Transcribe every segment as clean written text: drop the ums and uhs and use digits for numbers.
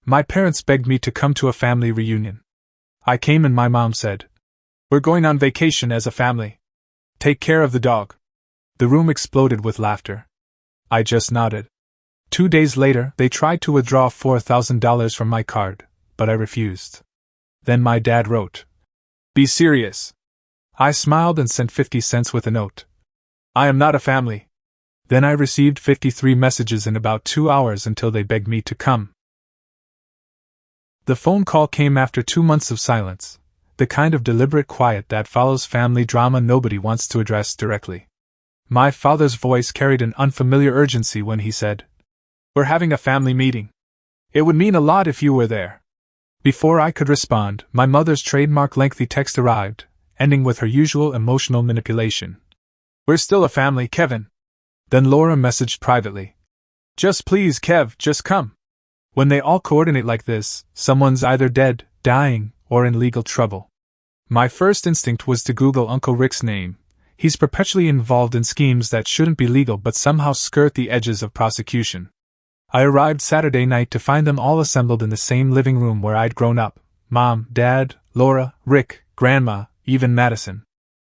My parents begged me to come to a family reunion. I came and my mom said, "We're going on vacation as a family. Take care of the dog." The room exploded with laughter. I just nodded. 2 days later, they tried to withdraw $4,000 from my card, but I refused. Then my dad wrote, "Be serious." I smiled and sent 50 cents with a note. "I am not a family." Then I received 53 messages in about 2 hours until they begged me to come. The phone call came after 2 months of silence, the kind of deliberate quiet that follows family drama nobody wants to address directly. My father's voice carried an unfamiliar urgency when he said, "We're having a family meeting. It would mean a lot if you were there." Before I could respond, my mother's trademark lengthy text arrived, ending with her usual emotional manipulation. "We're still a family, Kevin." Then Laura messaged privately, "Just please, Kev, just come." When they all coordinate like this, someone's either dead, dying, or in legal trouble. My first instinct was to Google Uncle Rick's name. He's perpetually involved in schemes that shouldn't be legal but somehow skirt the edges of prosecution. I arrived Saturday night to find them all assembled in the same living room where I'd grown up: Mom, Dad, Laura, Rick, Grandma, even Madison.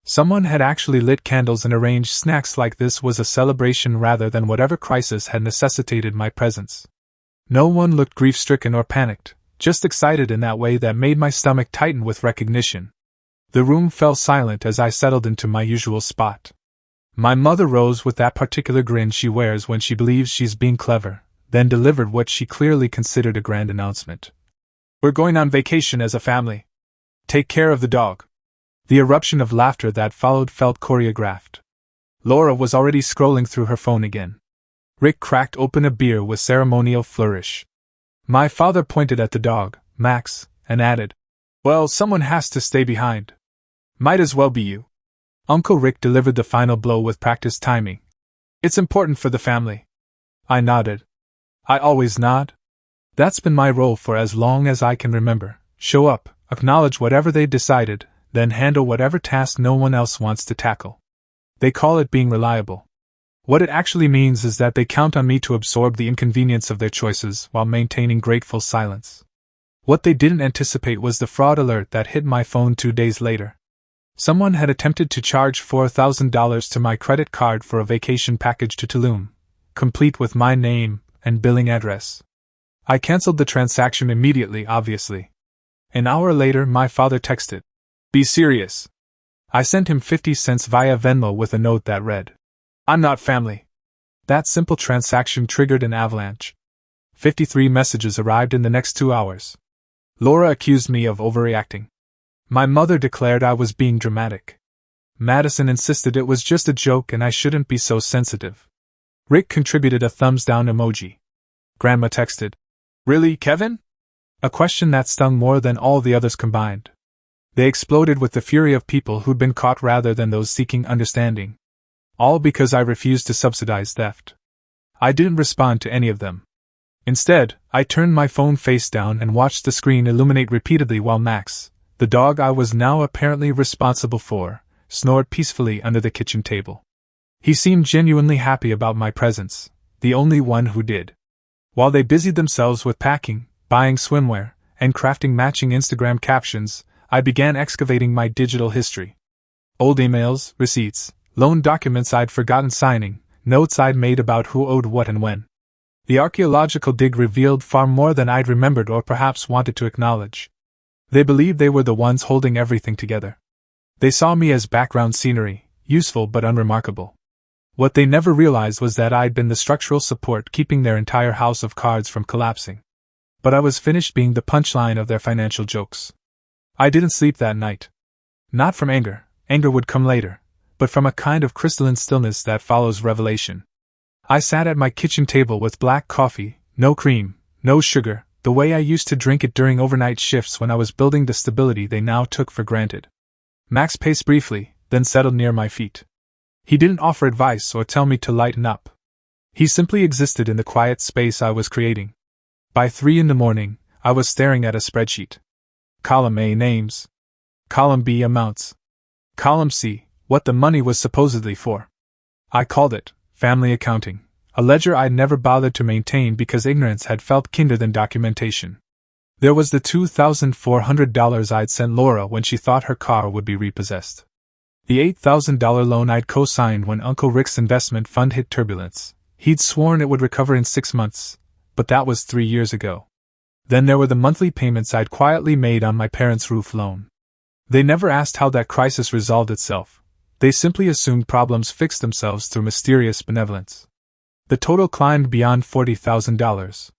Someone had actually lit candles and arranged snacks like this was a celebration rather than whatever crisis had necessitated my presence. No one looked grief-stricken or panicked, just excited in that way that made my stomach tighten with recognition. The room fell silent as I settled into my usual spot. My mother rose with that particular grin she wears when she believes she's being clever, then delivered what she clearly considered a grand announcement. "We're going on vacation as a family. Take care of the dog." The eruption of laughter that followed felt choreographed. Laura was already scrolling through her phone again. Rick cracked open a beer with ceremonial flourish. My father pointed at the dog, Max, and added, "Well, someone has to stay behind. Might as well be you." Uncle Rick delivered the final blow with practiced timing. "It's important for the family." I nodded. I always nod. That's been my role for as long as I can remember: show up, acknowledge whatever they decided, then handle whatever task no one else wants to tackle. They call it being reliable. What it actually means is that they count on me to absorb the inconvenience of their choices while maintaining grateful silence. What they didn't anticipate was the fraud alert that hit my phone 2 days later. Someone had attempted to charge $4,000 to my credit card for a vacation package to Tulum, complete with my name and billing address. I canceled the transaction immediately, obviously. An hour later, my father texted, "Be serious." I sent him 50 cents via Venmo with a note that read, "I'm not family." That simple transaction triggered an avalanche. 53 messages arrived in the next 2 hours. Laura accused me of overreacting. My mother declared I was being dramatic. Madison insisted it was just a joke and I shouldn't be so sensitive. Rick contributed a thumbs down emoji. Grandma texted, "Really, Kevin?" A question that stung more than all the others combined. They exploded with the fury of people who'd been caught rather than those seeking understanding. All because I refused to subsidize theft. I didn't respond to any of them. Instead, I turned my phone face down and watched the screen illuminate repeatedly while Max, the dog I was now apparently responsible for, snored peacefully under the kitchen table. He seemed genuinely happy about my presence, the only one who did. While they busied themselves with packing, buying swimwear, and crafting matching Instagram captions, I began excavating my digital history. Old emails, receipts, loan documents I'd forgotten signing, notes I'd made about who owed what and when. The archaeological dig revealed far more than I'd remembered or perhaps wanted to acknowledge. They believed they were the ones holding everything together. They saw me as background scenery, useful but unremarkable. What they never realized was that I'd been the structural support keeping their entire house of cards from collapsing. But I was finished being the punchline of their financial jokes. I didn't sleep that night. Not from anger would come later, but from a kind of crystalline stillness that follows revelation. I sat at my kitchen table with black coffee, no cream, no sugar, the way I used to drink it during overnight shifts when I was building the stability they now took for granted. Max paced briefly, then settled near my feet. He didn't offer advice or tell me to lighten up. He simply existed in the quiet space I was creating. By 3 a.m, I was staring at a spreadsheet. Column A, names. Column B, amounts. Column C, what the money was supposedly for. I called it family accounting, a ledger I'd never bothered to maintain because ignorance had felt kinder than documentation. There was the $2,400 I'd sent Laura when she thought her car would be repossessed. The $8,000 loan I'd co-signed when Uncle Rick's investment fund hit turbulence. He'd sworn it would recover in 6 months, but that was 3 years ago. Then there were the monthly payments I'd quietly made on my parents' roof loan. They never asked how that crisis resolved itself. They simply assumed problems fixed themselves through mysterious benevolence. The total climbed beyond $40,000.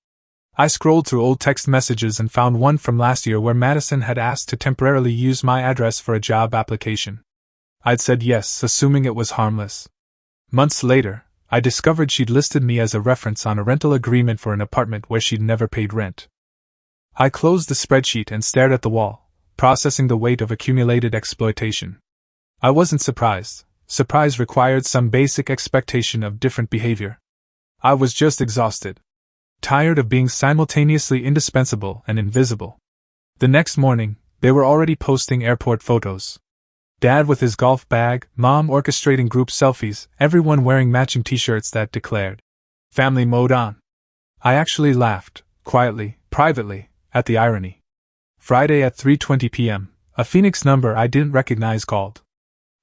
I scrolled through old text messages and found one from last year where Madison had asked to temporarily use my address for a job application. I'd said yes, assuming it was harmless. Months later, I discovered she'd listed me as a reference on a rental agreement for an apartment where she'd never paid rent. I closed the spreadsheet and stared at the wall, processing the weight of accumulated exploitation. I wasn't surprised. Surprise required some basic expectation of different behavior. I was just exhausted. Tired of being simultaneously indispensable and invisible. The next morning, they were already posting airport photos. Dad with his golf bag, Mom orchestrating group selfies, everyone wearing matching t-shirts that declared, "Family mode on." I actually laughed, quietly, privately, at the irony. Friday at 3:20 p.m., a Phoenix number I didn't recognize called.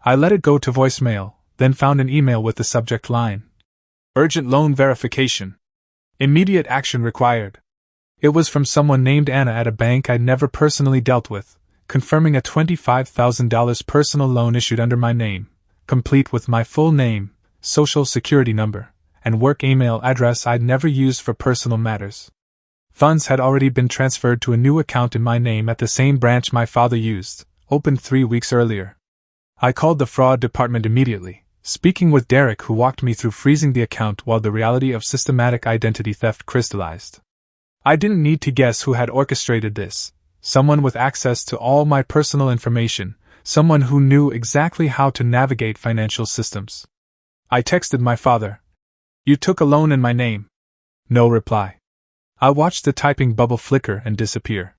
I let it go to voicemail, then found an email with the subject line, "Urgent loan verification. Immediate action required." It was from someone named Anna at a bank I'd never personally dealt with, confirming a $25,000 personal loan issued under my name, complete with my full name, social security number, and work email address I'd never used for personal matters. Funds had already been transferred to a new account in my name at the same branch my father used, opened 3 weeks earlier. I called the fraud department immediately, speaking with Derek, who walked me through freezing the account while the reality of systematic identity theft crystallized. I didn't need to guess who had orchestrated this. Someone with access to all my personal information, someone who knew exactly how to navigate financial systems. I texted my father, "You took a loan in my name." No reply. I watched the typing bubble flicker and disappear.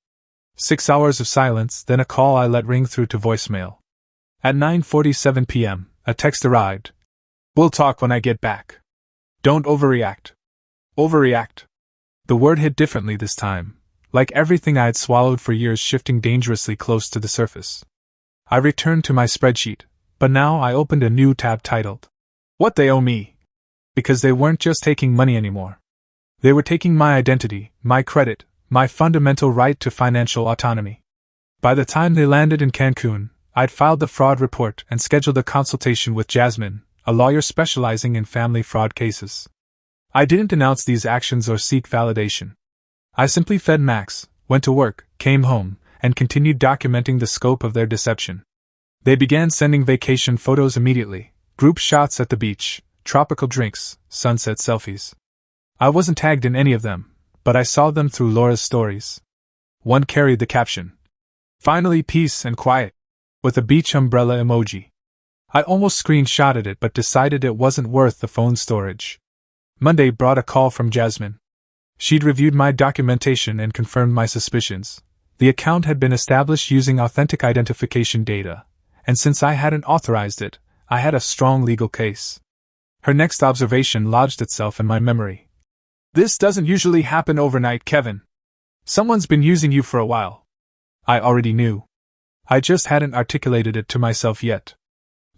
6 hours of silence, then a call I let ring through to voicemail. At 9:47 p.m., a text arrived. "We'll talk when I get back. Don't overreact." Overreact. The word hit differently this time, like everything I had swallowed for years shifting dangerously close to the surface. I returned to my spreadsheet, but now I opened a new tab titled, "What They Owe Me." Because they weren't just taking money anymore. They were taking my identity, my credit, my fundamental right to financial autonomy. By the time they landed in Cancun, I'd filed the fraud report and scheduled a consultation with Jasmine, a lawyer specializing in family fraud cases. I didn't announce these actions or seek validation. I simply fed Max, went to work, came home, and continued documenting the scope of their deception. They began sending vacation photos immediately, group shots at the beach, tropical drinks, sunset selfies. I wasn't tagged in any of them, but I saw them through Laura's stories. One carried the caption, "Finally peace and quiet," with a beach umbrella emoji. I almost screenshotted it but decided it wasn't worth the phone storage. Monday brought a call from Jasmine. She'd reviewed my documentation and confirmed my suspicions. The account had been established using authentic identification data, and since I hadn't authorized it, I had a strong legal case. Her next observation lodged itself in my memory. "This doesn't usually happen overnight, Kevin. Someone's been using you for a while." I already knew. I just hadn't articulated it to myself yet.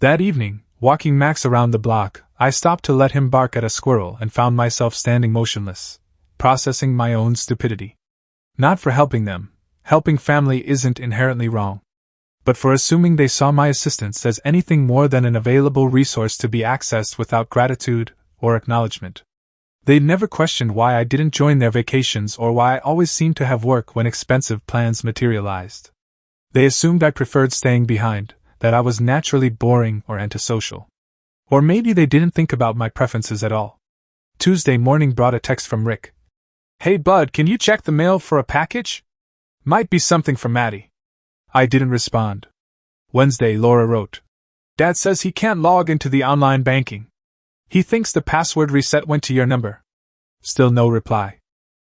That evening, walking Max around the block, I stopped to let him bark at a squirrel and found myself standing motionless, processing my own stupidity. Not for helping them. Helping family isn't inherently wrong. But for assuming they saw my assistance as anything more than an available resource to be accessed without gratitude or acknowledgement. They'd never questioned why I didn't join their vacations or why I always seemed to have work when expensive plans materialized. They assumed I preferred staying behind, that I was naturally boring or antisocial. Or maybe they didn't think about my preferences at all. Tuesday morning brought a text from Rick. "Hey bud, can you check the mail for a package? Might be something from Maddie." I didn't respond. Wednesday, Laura wrote, "Dad says he can't log into the online banking. He thinks the password reset went to your number." Still no reply.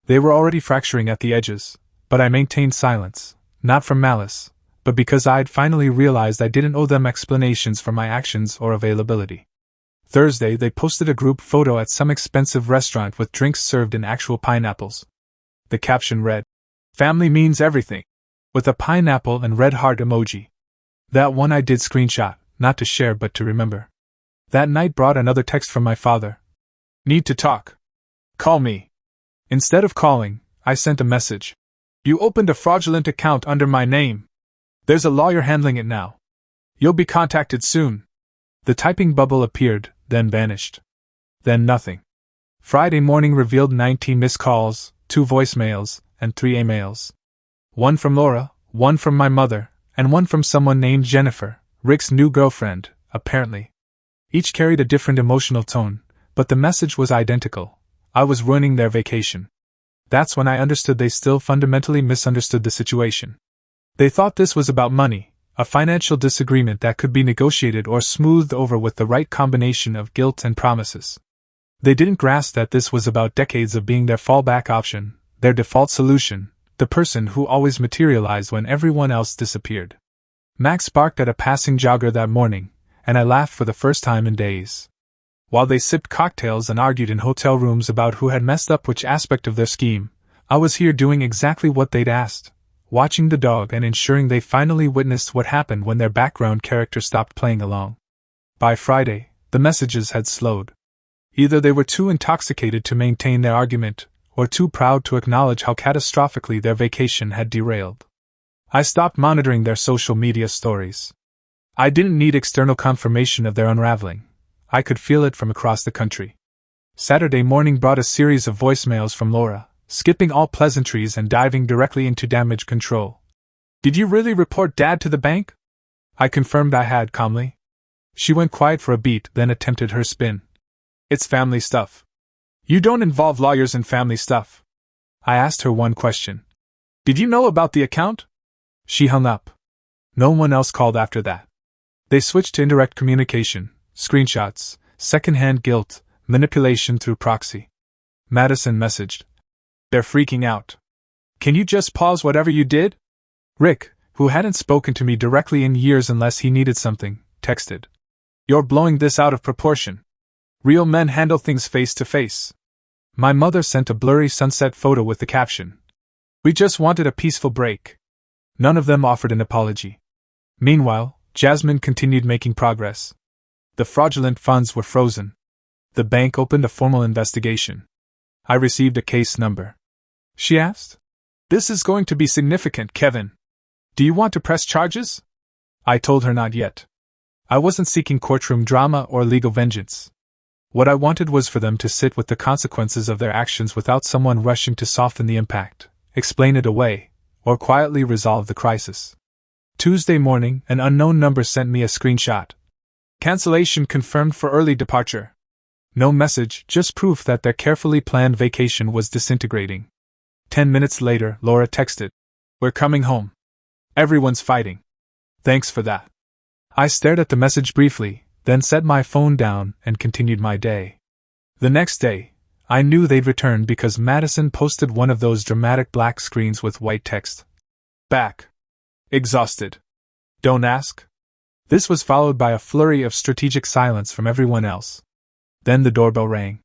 They were already fracturing at the edges, but I maintained silence, not from malice, but because I'd finally realized I didn't owe them explanations for my actions or availability. Thursday, they posted a group photo at some expensive restaurant with drinks served in actual pineapples. The caption read, "Family means everything," with a pineapple and red heart emoji. That one I did screenshot, not to share but to remember. That night brought another text from my father. "Need to talk. Call me." Instead of calling, I sent a message. "You opened a fraudulent account under my name. There's a lawyer handling it now. You'll be contacted soon." The typing bubble appeared, then vanished. Then nothing. Friday morning revealed 19 missed calls, 2 voicemails, and 3 emails. One from Laura, one from my mother, and one from someone named Jennifer, Rick's new girlfriend, apparently. Each carried a different emotional tone, but the message was identical. I was ruining their vacation. That's when I understood they still fundamentally misunderstood the situation. They thought this was about money, a financial disagreement that could be negotiated or smoothed over with the right combination of guilt and promises. They didn't grasp that this was about decades of being their fallback option, their default solution, the person who always materialized when everyone else disappeared. Max barked at a passing jogger that morning, and I laughed for the first time in days. While they sipped cocktails and argued in hotel rooms about who had messed up which aspect of their scheme, I was here doing exactly what they'd asked, watching the dog and ensuring they finally witnessed what happened when their background character stopped playing along. By Friday, the messages had slowed. Either they were too intoxicated to maintain their argument, or too proud to acknowledge how catastrophically their vacation had derailed. I stopped monitoring their social media stories. I didn't need external confirmation of their unraveling. I could feel it from across the country. Saturday morning brought a series of voicemails from Laura, skipping all pleasantries and diving directly into damage control. "Did you really report Dad to the bank?" I confirmed I had calmly. She went quiet for a beat, then attempted her spin. "It's family stuff. You don't involve lawyers in family stuff." I asked her one question. "Did you know about the account?" She hung up. No one else called after that. They switched to indirect communication, screenshots, secondhand guilt, manipulation through proxy. Madison messaged, "They're freaking out. Can you just pause whatever you did?" Rick, who hadn't spoken to me directly in years unless he needed something, texted, "You're blowing this out of proportion. Real men handle things face to face." My mother sent a blurry sunset photo with the caption, "We just wanted a peaceful break." None of them offered an apology. Meanwhile, Jasmine continued making progress. The fraudulent funds were frozen. The bank opened a formal investigation. I received a case number. She asked, "This is going to be significant, Kevin. Do you want to press charges?" I told her not yet. I wasn't seeking courtroom drama or legal vengeance. What I wanted was for them to sit with the consequences of their actions without someone rushing to soften the impact, explain it away, or quietly resolve the crisis. Tuesday morning, an unknown number sent me a screenshot. "Cancellation confirmed for early departure." No message, just proof that their carefully planned vacation was disintegrating. 10 minutes later, Laura texted, "We're coming home. Everyone's fighting. Thanks for that." I stared at the message briefly, then set my phone down and continued my day. The next day, I knew they'd return because Madison posted one of those dramatic black screens with white text. "Back. Exhausted. Don't ask." This was followed by a flurry of strategic silence from everyone else. Then the doorbell rang.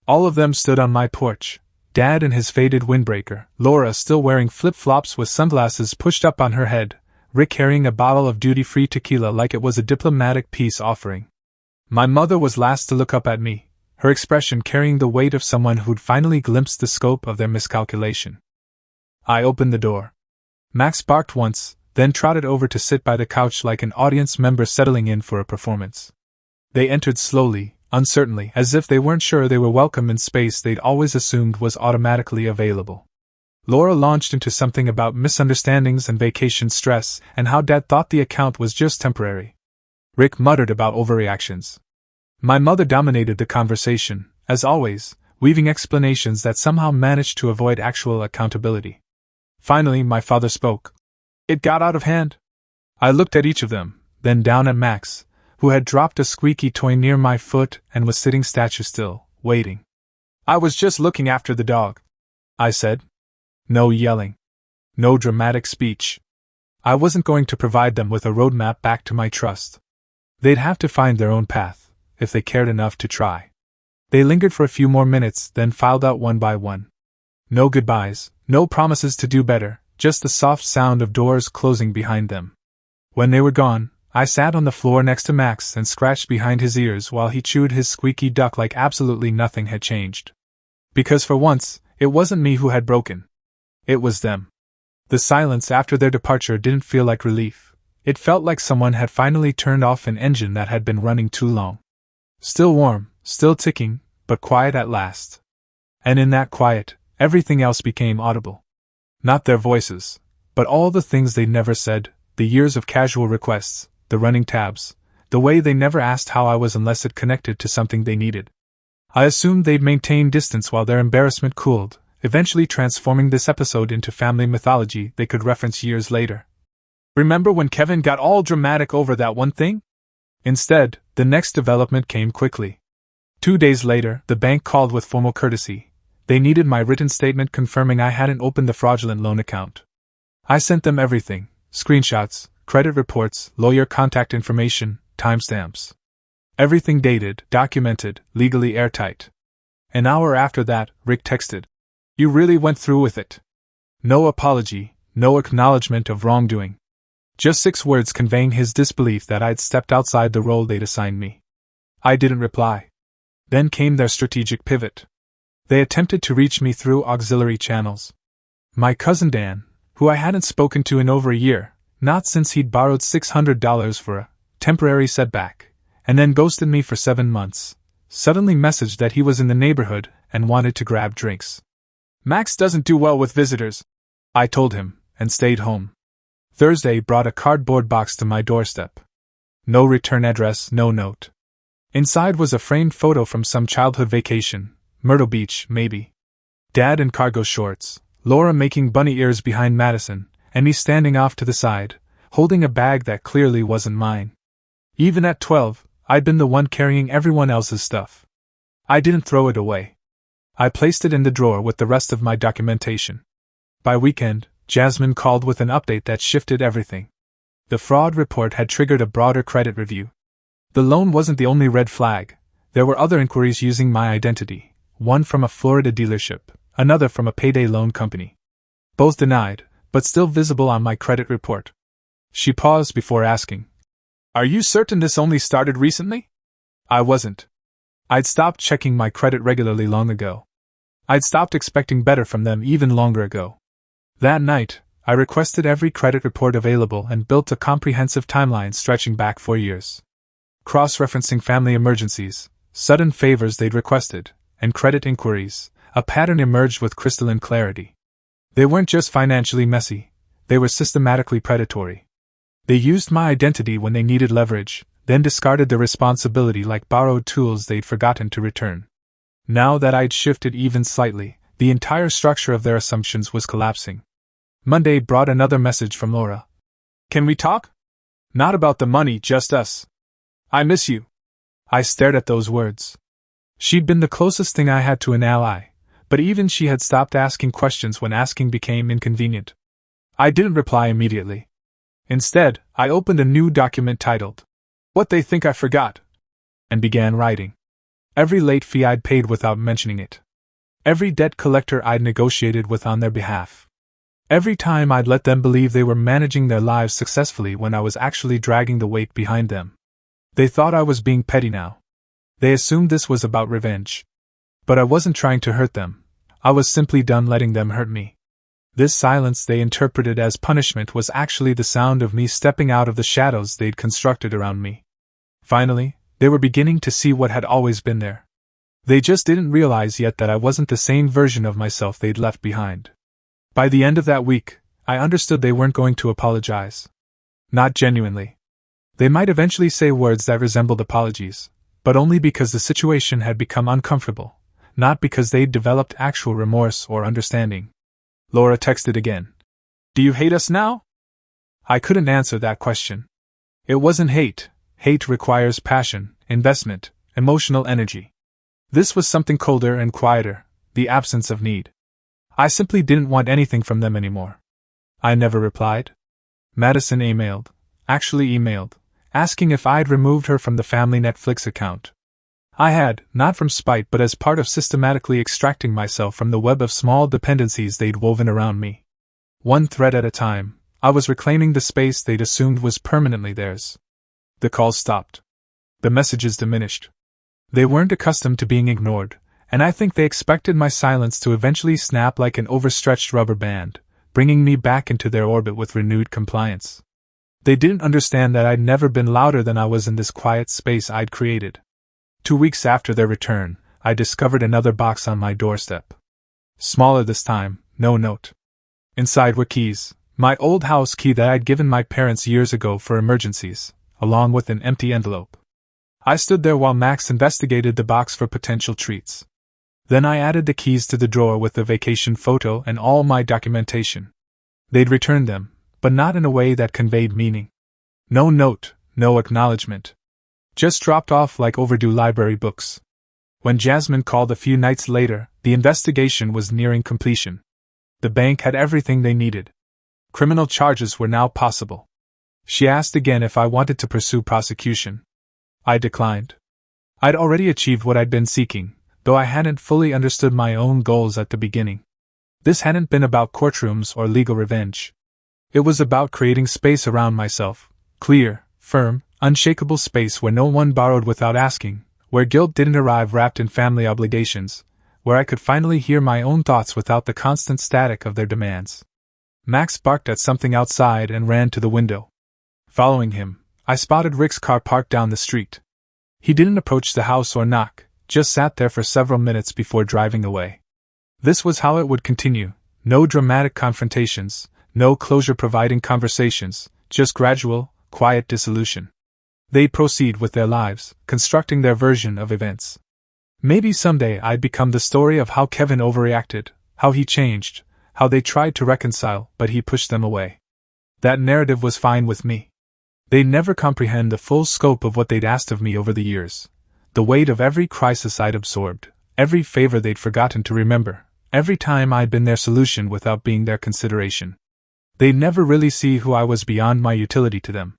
All of them stood on my porch, Dad in his faded windbreaker, Laura still wearing flip-flops with sunglasses pushed up on her head, Rick carrying a bottle of duty-free tequila like it was a diplomatic peace offering. My mother was last to look up at me, her expression carrying the weight of someone who'd finally glimpsed the scope of their miscalculation. I opened the door. Max barked once, then trotted over to sit by the couch like an audience member settling in for a performance. They entered slowly, uncertainly, as if they weren't sure they were welcome in space they'd always assumed was automatically available. Laura launched into something about misunderstandings and vacation stress, and how Dad thought the account was just temporary. Rick muttered about overreactions. My mother dominated the conversation, as always, weaving explanations that somehow managed to avoid actual accountability. Finally, my father spoke. "It got out of hand." I looked at each of them, then down at Max, who had dropped a squeaky toy near my foot and was sitting statue still, waiting. "I was just looking after the dog," I said. No yelling. No dramatic speech. I wasn't going to provide them with a roadmap back to my trust. They'd have to find their own path, if they cared enough to try. They lingered for a few more minutes, then filed out one by one. No goodbyes, no promises to do better, just the soft sound of doors closing behind them. When they were gone, I sat on the floor next to Max and scratched behind his ears while he chewed his squeaky duck like absolutely nothing had changed. Because for once, it wasn't me who had broken. It was them. The silence after their departure didn't feel like relief. It felt like someone had finally turned off an engine that had been running too long. Still warm, still ticking, but quiet at last. And in that quiet, everything else became audible. Not their voices, but all the things they'd never said, the years of casual requests, the running tabs, the way they never asked how I was unless it connected to something they needed. I assumed they'd maintain distance while their embarrassment cooled, eventually transforming this episode into family mythology they could reference years later. Remember when Kevin got all dramatic over that one thing? Instead, the next development came quickly. 2 days later, the bank called with formal courtesy. They needed my written statement confirming I hadn't opened the fraudulent loan account. I sent them everything: screenshots, credit reports, lawyer contact information, timestamps. Everything dated, documented, legally airtight. An hour after that, Rick texted, "You really went through with it." No apology, no acknowledgement of wrongdoing. Just 6 words conveying his disbelief that I'd stepped outside the role they'd assigned me. I didn't reply. Then came their strategic pivot. They attempted to reach me through auxiliary channels. My cousin Dan, who I hadn't spoken to in over a year, not since he'd borrowed $600 for a temporary setback, and then ghosted me for 7 months, suddenly messaged that he was in the neighborhood and wanted to grab drinks. "Max doesn't do well with visitors," I told him, and stayed home. Thursday brought a cardboard box to my doorstep. No return address, no note. Inside was a framed photo from some childhood vacation, Myrtle Beach, maybe. Dad in cargo shorts, Laura making bunny ears behind Madison, and me standing off to the side, holding a bag that clearly wasn't mine. Even at 12, I'd been the one carrying everyone else's stuff. I didn't throw it away. I placed it in the drawer with the rest of my documentation. By weekend, Jasmine called with an update that shifted everything. The fraud report had triggered a broader credit review. The loan wasn't the only red flag. There were other inquiries using my identity, one from a Florida dealership, another from a payday loan company. Both denied, but still visible on my credit report. She paused before asking, "Are you certain this only started recently?" I wasn't. I'd stopped checking my credit regularly long ago. I'd stopped expecting better from them even longer ago. That night, I requested every credit report available and built a comprehensive timeline stretching back 4 years. Cross-referencing family emergencies, sudden favors they'd requested, and credit inquiries, a pattern emerged with crystalline clarity. They weren't just financially messy, they were systematically predatory. They used my identity when they needed leverage, then discarded the responsibility like borrowed tools they'd forgotten to return. Now that I'd shifted even slightly, the entire structure of their assumptions was collapsing. Monday brought another message from Laura. "Can we talk? Not about the money, just us. I miss you." I stared at those words. She'd been the closest thing I had to an ally, but even she had stopped asking questions when asking became inconvenient. I didn't reply immediately. Instead, I opened a new document titled, "What They Think I Forgot," and began writing. Every late fee I'd paid without mentioning it. Every debt collector I'd negotiated with on their behalf. Every time I'd let them believe they were managing their lives successfully when I was actually dragging the weight behind them. They thought I was being petty now. They assumed this was about revenge. But I wasn't trying to hurt them. I was simply done letting them hurt me. This silence they interpreted as punishment was actually the sound of me stepping out of the shadows they'd constructed around me. Finally, they were beginning to see what had always been there. They just didn't realize yet that I wasn't the same version of myself they'd left behind. By the end of that week, I understood they weren't going to apologize. Not genuinely. They might eventually say words that resembled apologies, but only because the situation had become uncomfortable, not because they'd developed actual remorse or understanding. Laura texted again. "Do you hate us now?" I couldn't answer that question. It wasn't hate. Hate requires passion, investment, emotional energy. This was something colder and quieter, the absence of need. I simply didn't want anything from them anymore. I never replied. Madison emailed, asking if I'd removed her from the family Netflix account, I had, not from spite but as part of systematically extracting myself from the web of small dependencies they'd woven around me. One thread at a time, I was reclaiming the space they'd assumed was permanently theirs. The calls stopped. The messages diminished. They weren't accustomed to being ignored, and I think they expected my silence to eventually snap like an overstretched rubber band, bringing me back into their orbit with renewed compliance. They didn't understand that I'd never been louder than I was in this quiet space I'd created. 2 weeks after their return, I discovered another box on my doorstep. Smaller this time, no note. Inside were keys, my old house key that I'd given my parents years ago for emergencies, along with an empty envelope. I stood there while Max investigated the box for potential treats. Then I added the keys to the drawer with the vacation photo and all my documentation. They'd returned them, but not in a way that conveyed meaning. No note, no acknowledgement. Just dropped off like overdue library books. When Jasmine called a few nights later, the investigation was nearing completion. The bank had everything they needed. Criminal charges were now possible. She asked again if I wanted to pursue prosecution. I declined. I'd already achieved what I'd been seeking, though I hadn't fully understood my own goals at the beginning. This hadn't been about courtrooms or legal revenge. It was about creating space around myself, clear, firm, unshakable space where no one borrowed without asking, where guilt didn't arrive wrapped in family obligations, where I could finally hear my own thoughts without the constant static of their demands. Max barked at something outside and ran to the window. Following him, I spotted Rick's car parked down the street. He didn't approach the house or knock, just sat there for several minutes before driving away. This was how it would continue, no dramatic confrontations, no closure-providing conversations, just gradual, quiet dissolution. They'd proceed with their lives, constructing their version of events. Maybe someday I'd become the story of how Kevin overreacted, how he changed, how they tried to reconcile but he pushed them away. That narrative was fine with me. They'd never comprehend the full scope of what they'd asked of me over the years, the weight of every crisis I'd absorbed, every favor they'd forgotten to remember, every time I'd been their solution without being their consideration. They'd never really see who I was beyond my utility to them.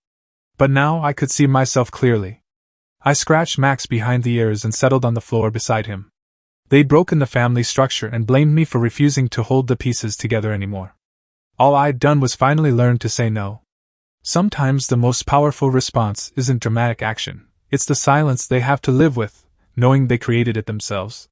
But now I could see myself clearly. I scratched Max behind the ears and settled on the floor beside him. They'd broken the family structure and blamed me for refusing to hold the pieces together anymore. All I'd done was finally learn to say no. Sometimes the most powerful response isn't dramatic action, it's the silence they have to live with, knowing they created it themselves.